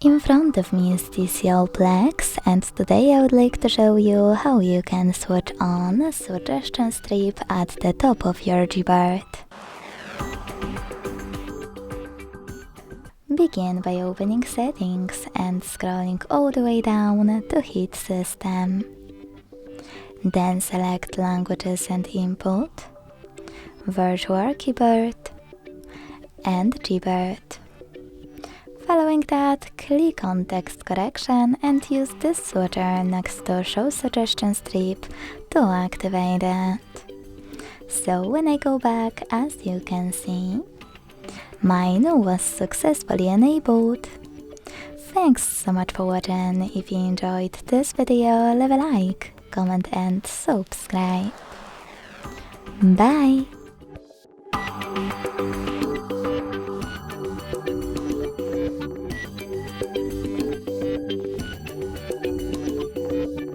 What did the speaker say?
In front of me is TCL Plex, and today I would like to show you how you can switch on a suggestion strip at the top of your GBoard. Begin by opening Settings and scrolling all the way down to hit System. Then select Languages and Input, Virtual Keyboard and GBoard. Following that, click on Text Correction and use this switcher next to Show Suggestion Strip to activate it. So when I go back, as you can see, mine was successfully enabled. Thanks so much for watching. If you enjoyed this video, leave a like, comment and subscribe. Bye!